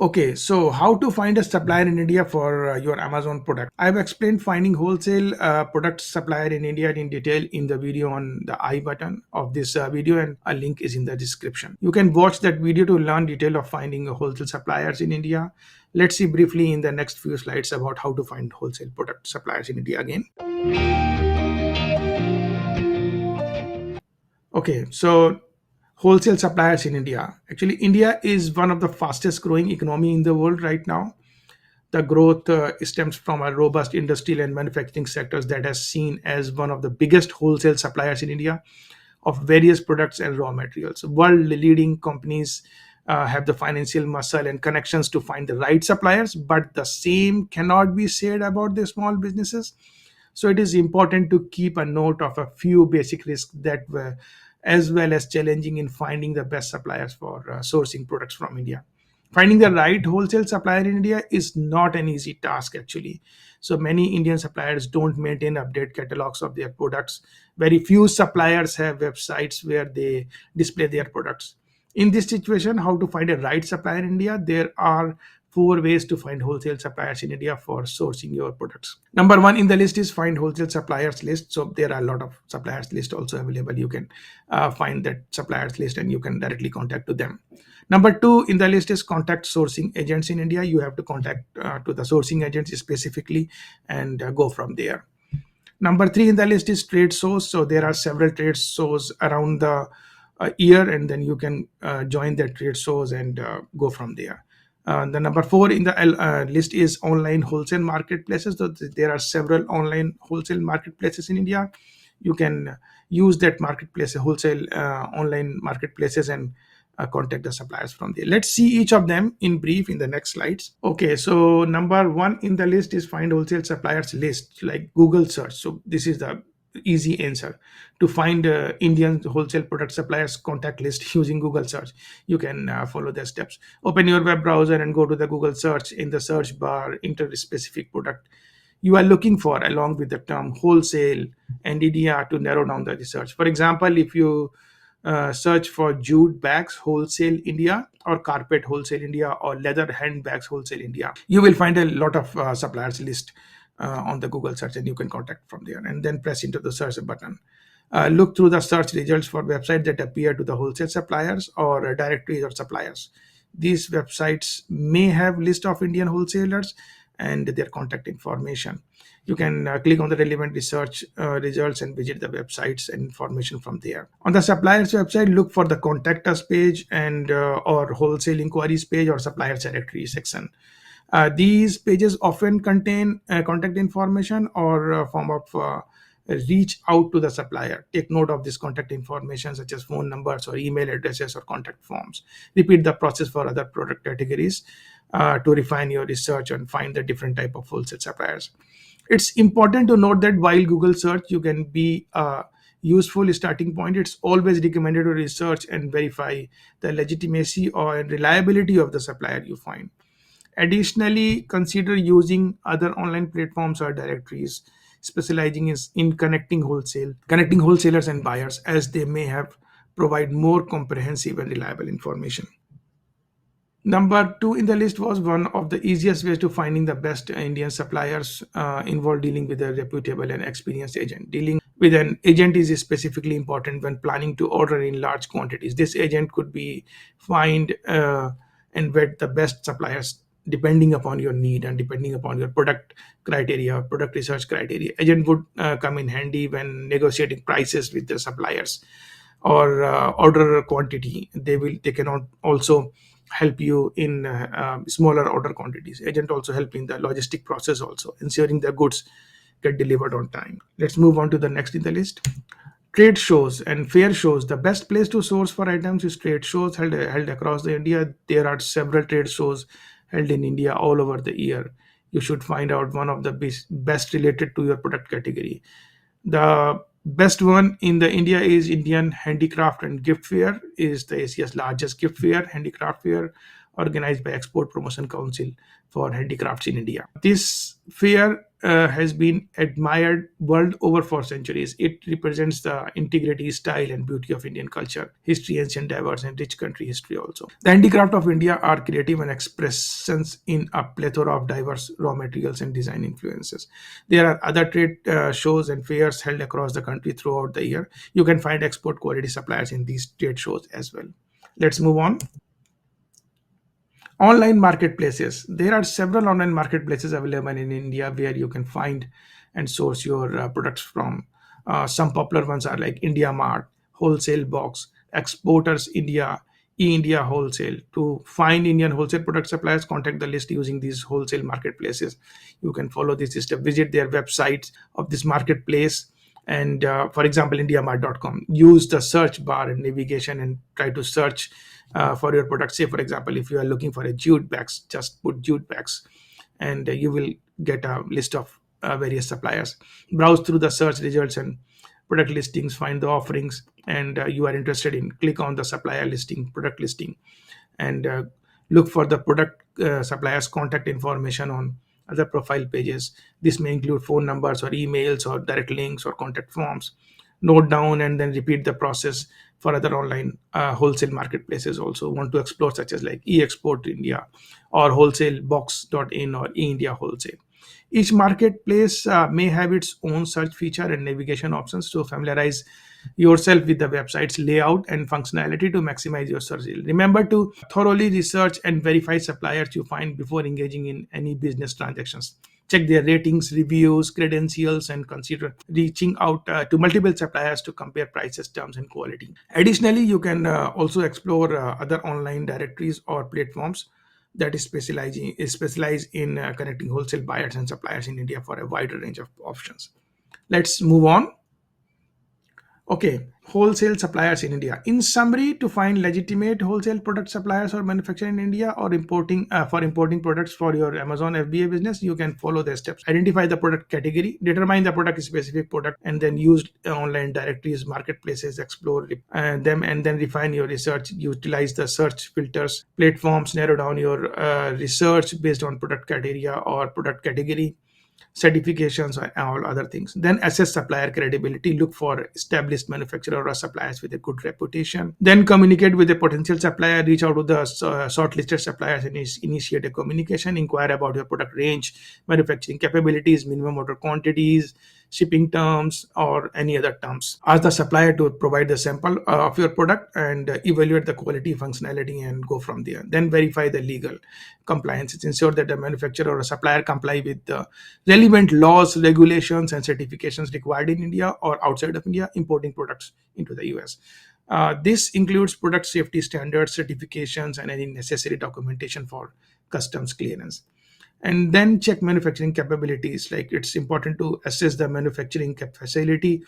Okay, so how to find a supplier in India for your Amazon product? I've explained finding wholesale product supplier in India in detail in the video on the I button of this video, and a link is in the description. You can watch that video to learn detail of finding wholesale suppliers in India. Let's see briefly in the next few slides about how to find wholesale product suppliers in India again. Okay, so wholesale suppliers in India. Actually, India is one of the fastest growing economy in the world right now. The growth stems from a robust industrial and manufacturing sectors that has seen as one of the biggest wholesale suppliers in India of various products and raw materials. World leading companies have the financial muscle and connections to find the right suppliers, but the same cannot be said about the small businesses. So it is important to keep a note of a few basic risks that were as well as challenging in finding the best suppliers for sourcing products from India. Finding the right wholesale supplier in India is not an easy task actually. So many Indian suppliers don't maintain update catalogs of their products. Very few suppliers have websites where they display their products. In this situation, how to find a right supplier in India? There are four ways to find wholesale suppliers in India for sourcing your products. Number one in the list is find wholesale suppliers list. So there are a lot of suppliers list also available. You can find that suppliers list and you can directly contact to them. Number two in the list is contact sourcing agents in India. You have to contact to the sourcing agents specifically and go from there. Number three in the list is trade shows. So there are several trade shows around the year, and then you can join the trade shows and go from there. The number four in the list is online wholesale marketplaces. So there are several online wholesale marketplaces in India. You can use that marketplace, wholesale online marketplaces, and contact the suppliers from there. Let's see each of them in brief in the next slides. Okay, so number one in the list is find wholesale suppliers list, like Google search. So this is the easy answer to find Indian wholesale product suppliers contact list using Google search. You can follow the steps. Open your web browser and go to the Google search. In the search bar, enter the specific product you are looking for along with the term wholesale and India to narrow down the research. For example, if you search for jute bags wholesale India, or carpet wholesale India, or leather handbags wholesale India, you will find a lot of suppliers list on the Google search, and you can contact from there and then press into the search button. Look through the search results for websites that appear to the wholesale suppliers or directories of suppliers. These websites may have list of Indian wholesalers and their contact information. You can click on the relevant research results and visit the websites and information from there. On the suppliers website, look for the contact us page and or wholesale inquiries page or suppliers directory section. These pages often contain contact information or form of reach out to the supplier. Take note of this contact information such as phone numbers or email addresses or contact forms. Repeat the process for other product categories to refine your research and find the different type of wholesale suppliers. It's important to note that while Google search you can be a useful starting point, it's always recommended to research and verify the legitimacy or reliability of the supplier you find. Additionally, consider using other online platforms or directories specializing in connecting wholesalers and buyers, as they may have provide more comprehensive and reliable information. Number two in the list was one of the easiest ways to finding the best Indian suppliers involved dealing with a reputable and experienced agent. Dealing with an agent is specifically important when planning to order in large quantities. This agent could be find and vet the best suppliers depending upon your need and depending upon your product criteria, product research criteria. Agent would come in handy when negotiating prices with the suppliers or order quantity. They cannot also help you in smaller order quantities. Agent also help in the logistic process, also ensuring the goods get delivered on time. Let's move on to the next in the list. Trade shows and fair shows. The best place to source for items is trade shows held across the India. There are several trade shows held in India all over the year. You should find out one of the best related to your product category. The best one in the India is Indian Handicraft and Gift Fair, is the Asia's largest gift fair, handicraft fair, organized by Export Promotion Council for handicrafts in India. This fair has been admired world over for centuries. It represents the integrity, style, and beauty of Indian culture, history, ancient, diverse, and rich country history also. The handicraft of India are creative and expressions in a plethora of diverse raw materials and design influences. There are other trade shows and fairs held across the country throughout the year. You can find export quality suppliers in these trade shows as well. Let's move on. Online marketplaces. There are several online marketplaces available in India where you can find and source your products from. Some popular ones are like India Mart, Wholesale Box, Exporters India, E-India Wholesale. To find Indian wholesale product suppliers, contact the list using these wholesale marketplaces. You can follow this system, visit their websites of this marketplace, and for example, indiamart.com. Use the search bar and navigation and try to search for your product. Say, for example, if you are looking for a jute bags, just put jute bags, and you will get a list of various suppliers. Browse through the search results and product listings, find the offerings, and you are interested in. Click on the supplier listing, product listing, and look for the product suppliers contact information on other profile pages. This may include phone numbers or emails or direct links or contact forms. Note down and then repeat the process for other online wholesale marketplaces also want to explore, such as like e-export India or wholesale.box.in or e-India wholesale. Each marketplace may have its own search feature and navigation options, so familiarize yourself with the website's layout and functionality to maximize your search result. Remember to thoroughly research and verify suppliers you find before engaging in any business transactions. Check their ratings, reviews, credentials, and consider reaching out to multiple suppliers to compare prices, terms, and quality. Additionally, you can also explore other online directories or platforms that is specialized in connecting wholesale buyers and suppliers in India for a wider range of options. Let's move on. Okay, wholesale suppliers in India. In summary, to find legitimate wholesale product suppliers or manufacturer in India or importing products for your Amazon FBA business, you can follow the steps. Identify the product category, determine the product specific product, and then use online directories, marketplaces, explore them, and then refine your research. Utilize the search filters, platforms, narrow down your research based on product criteria or product category, certifications, and all other things. Then assess supplier credibility. Look for established manufacturer or suppliers with a good reputation. Then communicate with a potential supplier. Reach out to the shortlisted suppliers and initiate a communication. Inquire about your product range, manufacturing capabilities, minimum order quantities, shipping terms, or any other terms. Ask the supplier to provide the sample of your product and evaluate the quality, functionality, and go from there. Then verify the legal compliances. Ensure that the manufacturer or supplier comply with the relevant laws, regulations, and certifications required in India or outside of India importing products into the US. This includes product safety standards, certifications, and any necessary documentation for customs clearance. And then check manufacturing capabilities. Like, it's important to assess the manufacturing facility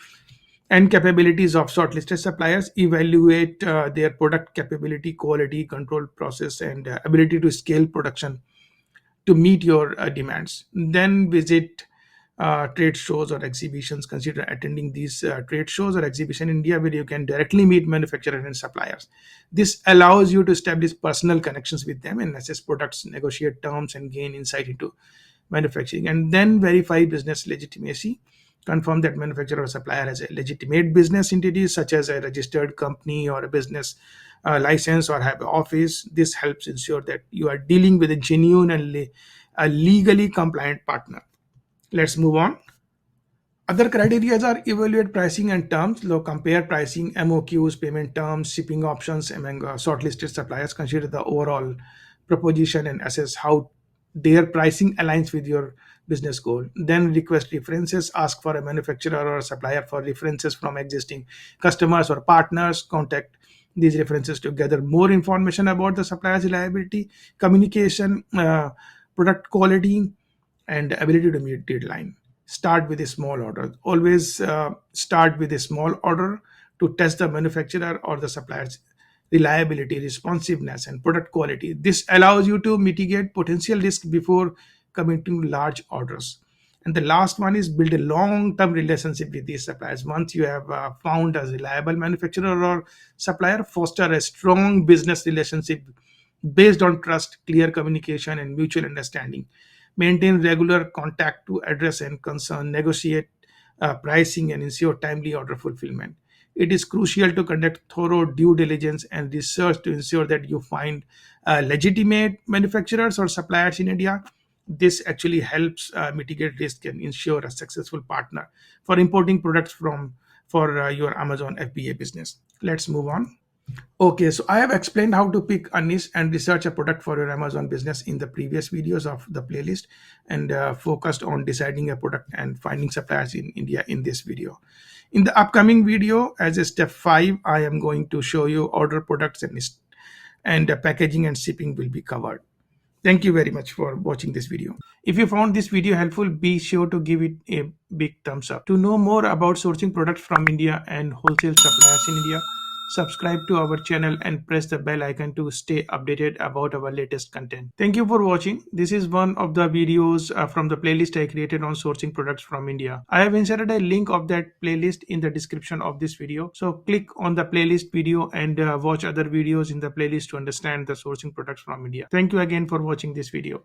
and capabilities of shortlisted suppliers. Evaluate their product capability, quality control process, and ability to scale production to meet your demands. Then visit trade shows or exhibitions. Consider attending these trade shows or exhibition in India where you can directly meet manufacturers and suppliers. This allows you to establish personal connections with them and assess products, negotiate terms, and gain insight into manufacturing. And then verify business legitimacy. Confirm that manufacturer or supplier has a legitimate business entity, such as a registered company or a business license or have an office. This helps ensure that you are dealing with a genuine and a legally compliant partner. Let's move on. Other criteria are evaluate pricing and terms. Compare pricing, MOQs, payment terms, shipping options among shortlisted suppliers. Consider the overall proposition and assess how their pricing aligns with your business goal. Then request references. Ask for a manufacturer or a supplier for references from existing customers or partners. Contact these references to gather more information about the supplier's reliability, communication, product quality, and ability to meet deadline. Start with a small order. Always start with a small order to test the manufacturer or the supplier's reliability, responsiveness, and product quality. This allows you to mitigate potential risk before committing large orders. And the last one is build a long-term relationship with these suppliers. Once you have found a reliable manufacturer or supplier, foster a strong business relationship based on trust, clear communication, and mutual understanding. maintain regular contact to address and concern, negotiate pricing, and ensure timely order fulfillment. It is crucial to conduct thorough due diligence and research to ensure that you find legitimate manufacturers or suppliers in India. This actually helps mitigate risk and ensure a successful partner for importing products from for your Amazon FBA business. Let's move on. Okay, so I have explained how to pick a niche and research a product for your Amazon business in the previous videos of the playlist, and focused on deciding a product and finding suppliers in India in this video. In the upcoming video, as a step 5, I am going to show you order products and packaging and shipping will be covered. Thank you very much for watching this video. If you found this video helpful, be sure to give it a big thumbs up. To know more about sourcing products from India and wholesale suppliers in India, subscribe to our channel and press the bell icon to stay updated about our latest content. Thank you for watching. This is one of the videos from the playlist I created on sourcing products from India. I have inserted a link of that playlist in the description of this video. So click on the playlist video and watch other videos in the playlist to understand the sourcing products from India. Thank you again for watching this video.